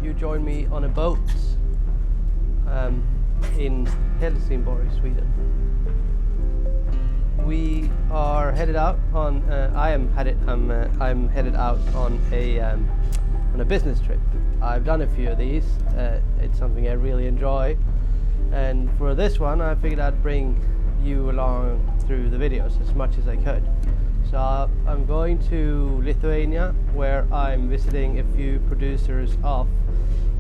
you join me on a boat in Helsingborg, Sweden. We are headed out on. I'm headed out on a business trip. I've done a few of these. It's something I really enjoy, and for this one, I figured I'd bring you along through the videos as much as I could. So I'm going to Lithuania, where I'm visiting a few producers of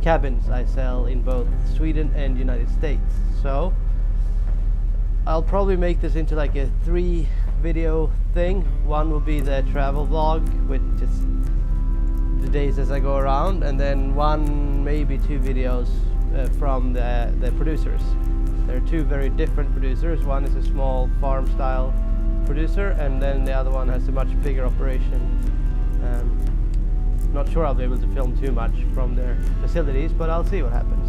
cabins I sell in both Sweden and United States. So I'll probably make this into like a 3-video thing. One will be the travel vlog with just the days as I go around, and then one, maybe 2 videos from the producers. There are 2 very different producers. One is a small farm style producer, and then the other one has a much bigger operation. Not sure I'll be able to film too much from their facilities, but I'll see what happens.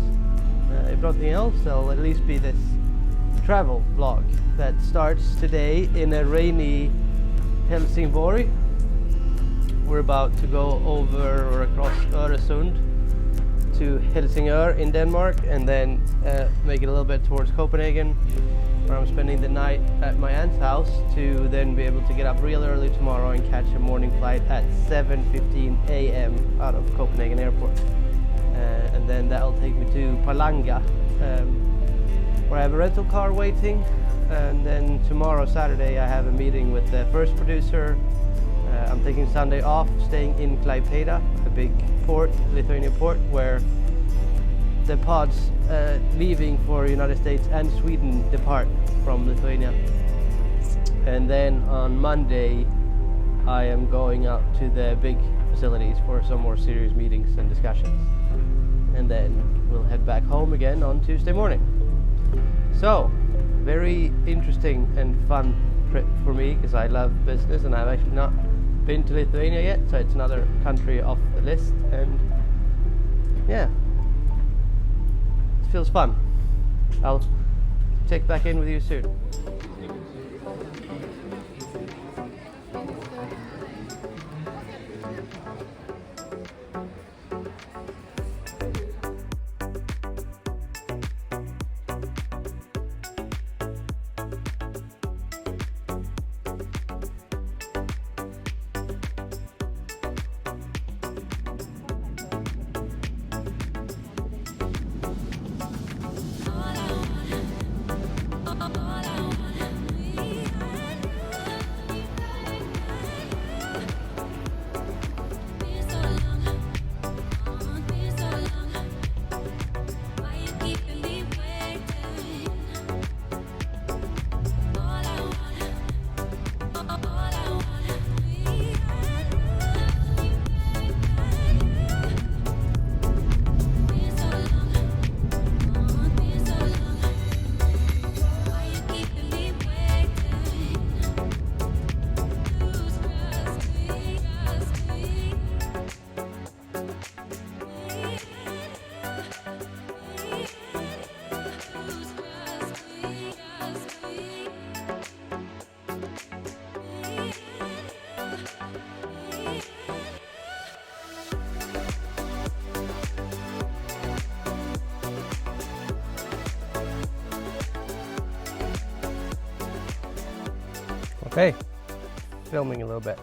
If nothing else, there'll at least be this travel vlog that starts today in a rainy Helsingborg. We're about to go over or across Öresund to Helsingør in Denmark, and then make it a little bit towards Copenhagen, where I'm spending the night at my aunt's house to then be able to get up real early tomorrow and catch a morning flight at 7:15 a.m. out of Copenhagen airport. And then that'll take me to Palanga, where I have a rental car waiting. And then tomorrow, Saturday, I have a meeting with the first producer. I'm taking Sunday off, staying in Klaipeda, a big port, Lithuania port, where the pods leaving for United States and Sweden depart from Lithuania. And then on Monday I am going out to the big facilities for some more serious meetings and discussions. And then we'll head back home again on Tuesday morning. So, very interesting and fun trip for me, because I love business and I've actually not been to Lithuania yet, so it's another country off the list, and yeah, it feels fun. I'll check back in with you soon. Okay, filming a little bit.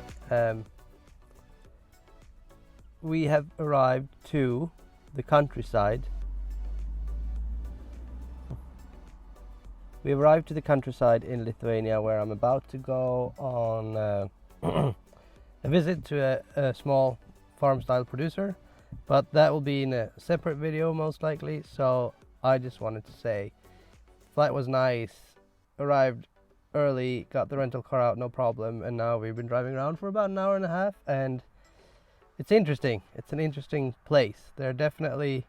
We have arrived to the countryside. We arrived to the countryside in Lithuania, where I'm about to go on a visit to a small farm-style producer, but that will be in a separate video most likely. So I just wanted to say, flight was nice, arrived early, got the rental car out no problem, and now we've been driving around for about an hour and a half, and it's interesting. It's an interesting place. They're definitely,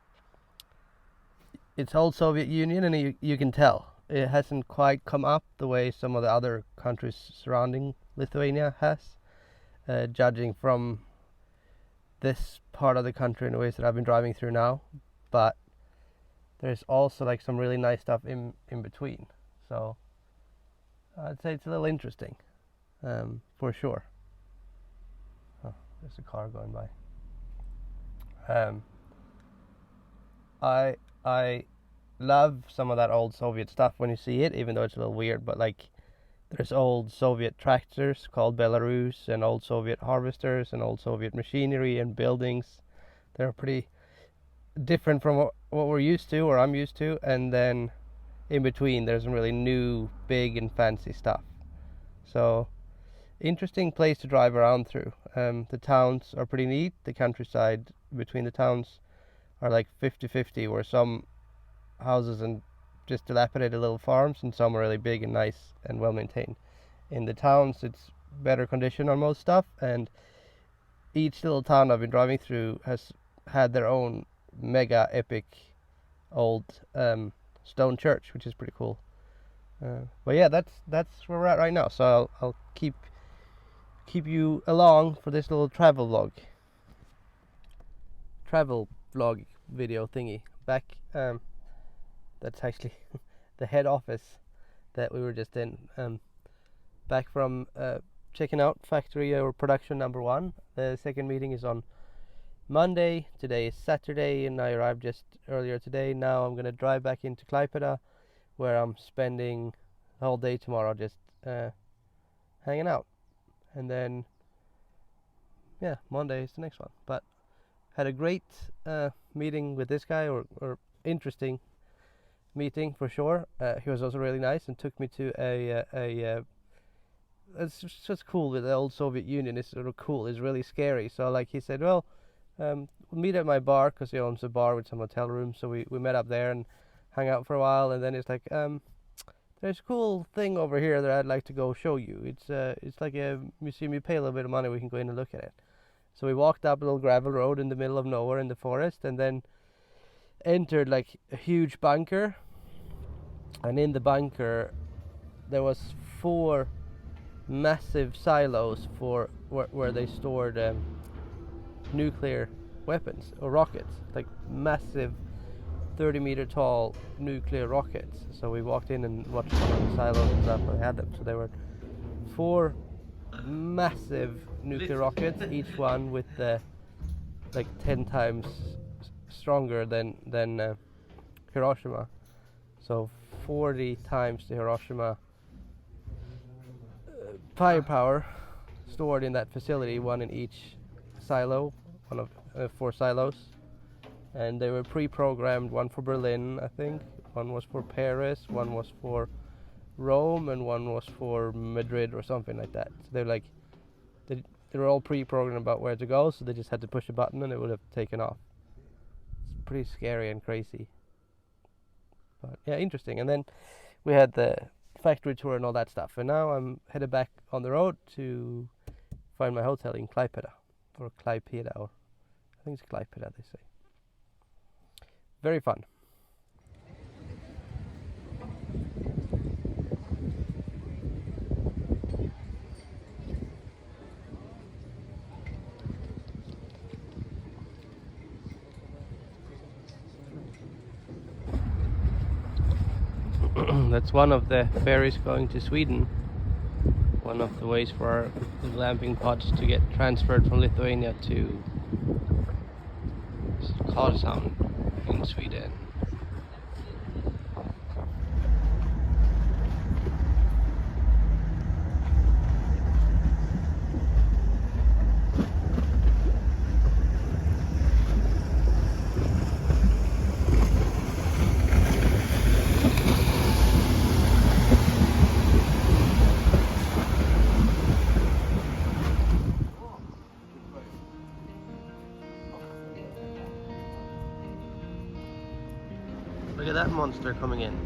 it's old Soviet Union, and you can tell it hasn't quite come up the way some of the other countries surrounding Lithuania has, judging from this part of the country in the ways that I've been driving through now. But there's also like some really nice stuff in between, so I'd say it's a little interesting, for sure. Oh, there's a car going by. I love some of that old Soviet stuff when you see it, even though it's a little weird. But like, there's old Soviet tractors called Belarus, and old Soviet harvesters, and old Soviet machinery and buildings. They're pretty different from what we're used to, or I'm used to. And then in between, there's some really new, big and fancy stuff. So interesting place to drive around through. The towns are pretty neat. The countryside between the towns are like 50-50, where some houses and just dilapidated little farms, and some are really big and nice and well maintained. In the towns, it's better condition on most stuff, and each little town I've been driving through has had their own mega epic old stone church, which is pretty cool. But yeah, that's where we're at right now. So I'll keep you along for this little travel vlog video thingy. Back that's actually the head office that we were just in, back from checking out factory or production number 1. The second meeting is on Monday. Today is Saturday, and I arrived just earlier today. Now I'm gonna drive back into Klaipeda, where I'm spending the whole day tomorrow just hanging out. And then yeah, Monday is the next one. But had a great meeting with this guy, or interesting meeting for sure. He was also really nice and took me to a it's just cool with the old Soviet Union. It's sort of cool. It's really scary. So like he said, well, we'll meet at my bar, because he owns a bar with some hotel rooms. So we met up there and hung out for a while. And then it's like, there's a cool thing over here that I'd like to go show you. It's like a museum. You pay a little bit of money, we can go in and look at it. So we walked up a little gravel road in the middle of nowhere in the forest, and then entered like a huge bunker. And in the bunker there was 4 massive silos for where they stored nuclear weapons or rockets, like massive 30-meter tall nuclear rockets. So we walked in and watched some of the silos and stuff, and they had them. So there were 4 massive nuclear rockets, each one with like 10 times stronger than Hiroshima. So 40 times the Hiroshima firepower stored in that facility, one in each silo, one of 4 silos. And they were pre-programmed, one for Berlin, I think, one was for Paris, one was for Rome, and one was for Madrid or something like that. So they're like, they were all pre-programmed about where to go, so they just had to push a button and it would have taken off. It's pretty scary and crazy. But yeah, interesting. And then we had the factory tour and all that stuff. And now I'm headed back on the road to find my hotel in Klaipeda, or Klaipeda, or I think it's Klaipeda they say. Very fun. That's one of the ferries going to Sweden. One of the ways for our glamping pods to get transferred from Lithuania to Karlshamn in Sweden. Look at that monster coming in.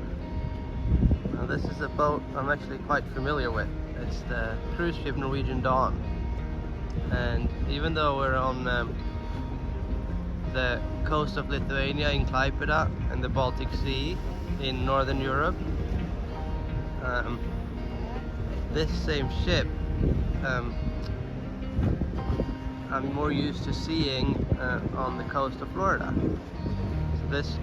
Now this is a boat I'm actually quite familiar with. It's the cruise ship Norwegian Dawn. And even though we're on the coast of Lithuania in Klaipeda and the Baltic Sea in Northern Europe, this same ship I'm more used to seeing on the coast of Florida. So this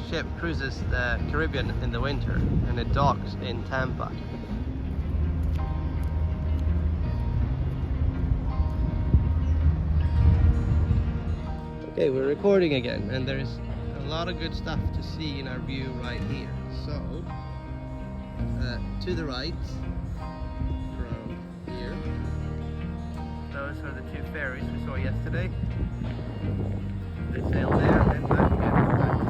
ship cruises the Caribbean in the winter, and it docks in Tampa. Okay, we're recording again, and there's a lot of good stuff to see in our view right here. So, to the right, from here, those are the two ferries we saw yesterday. They sail there and back again.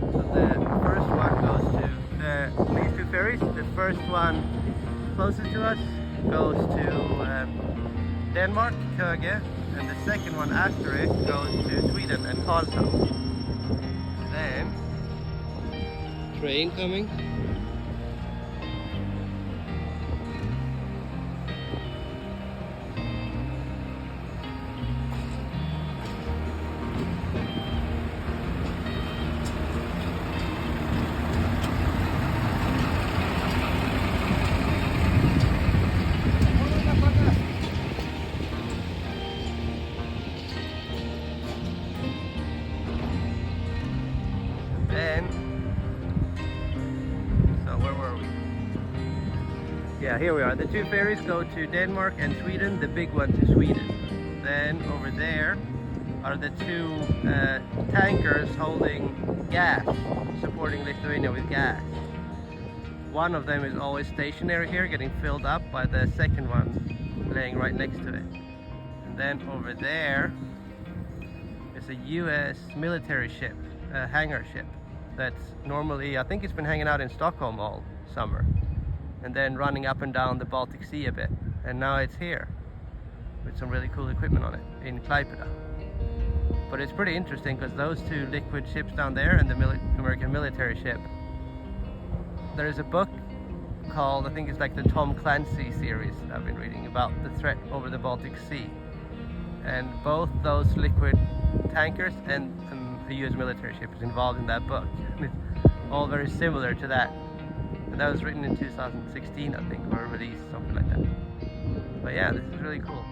So the first one goes to these two ferries. The first one closest to us goes to Denmark, Køge, and the second one after it goes to Sweden and Karlshamn. Then, train coming. Yeah, here we are. The two ferries go to Denmark and Sweden, the big one to Sweden. Then over there are the two tankers holding gas, supporting Lithuania with gas. One of them is always stationary here, getting filled up by the second one laying right next to it. And then over there is a US military ship, a hangar ship, that's normally, I think it's been hanging out in Stockholm all summer, and then running up and down the Baltic Sea a bit. And now it's here with some really cool equipment on it in Klaipeda. But it's pretty interesting because those two liquid ships down there and the American military ship, there is a book called, I think it's like the Tom Clancy series that I've been reading about the threat over the Baltic Sea. And both those liquid tankers and the US military ship is involved in that book. And it's all very similar to that. And that was written in 2016, I think, or released, something like that. But yeah, this is really cool.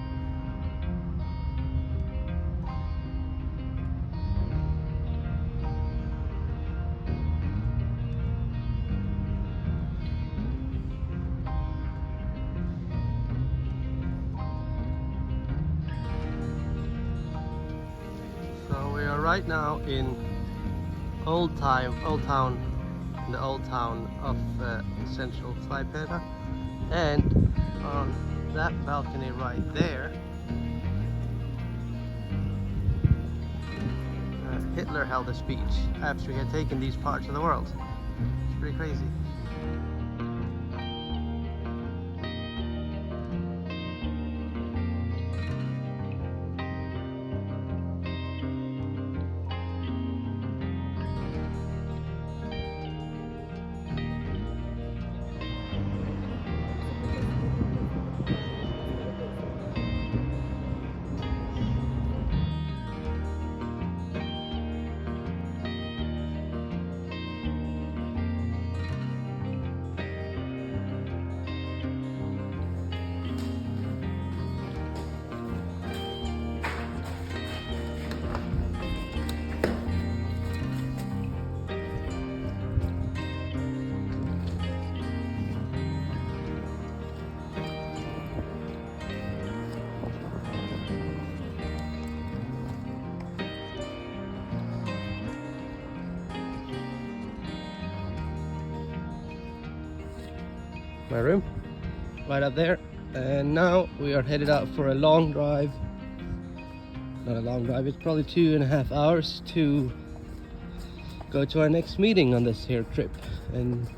So we are right now in the old town of central Klaipeda, and on that balcony right there, Hitler held a speech after he had taken these parts of the world. It's pretty crazy. My room right up there, and now we are headed out for a long drive. Not a long drive, it's probably 2.5 hours to go to our next meeting on this here trip. And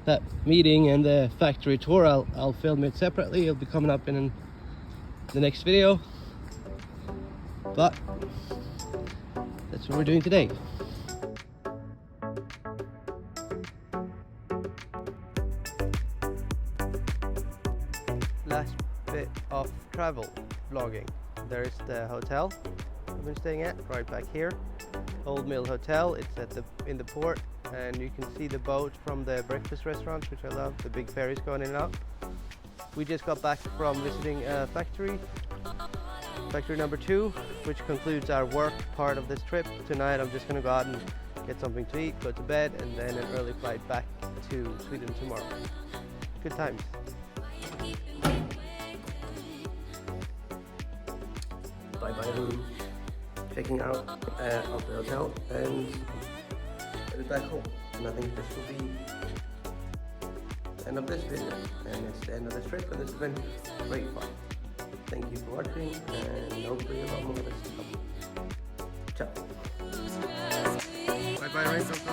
that meeting and the factory tour, I'll film it separately. It'll be coming up in the next video, but that's what we're doing today. Last bit of travel vlogging. There's the hotel I've been staying at right back here, Old Mill Hotel. It's in the port, and you can see the boat from the breakfast restaurant, which I love. The big ferries going in and out. We just got back from visiting a factory number 2, which concludes our work part of this trip. Tonight I'm just gonna go out and get something to eat, go to bed, and then an early flight back to Sweden tomorrow. Good times. Bye bye room. checking out of the hotel and headed back home. And I think this will be the end of this video, and it's the end of this trip and this adventure. Great fun. Thank you for watching, and hopefully a lot more of this to come. Ciao. Bye bye, Rachel.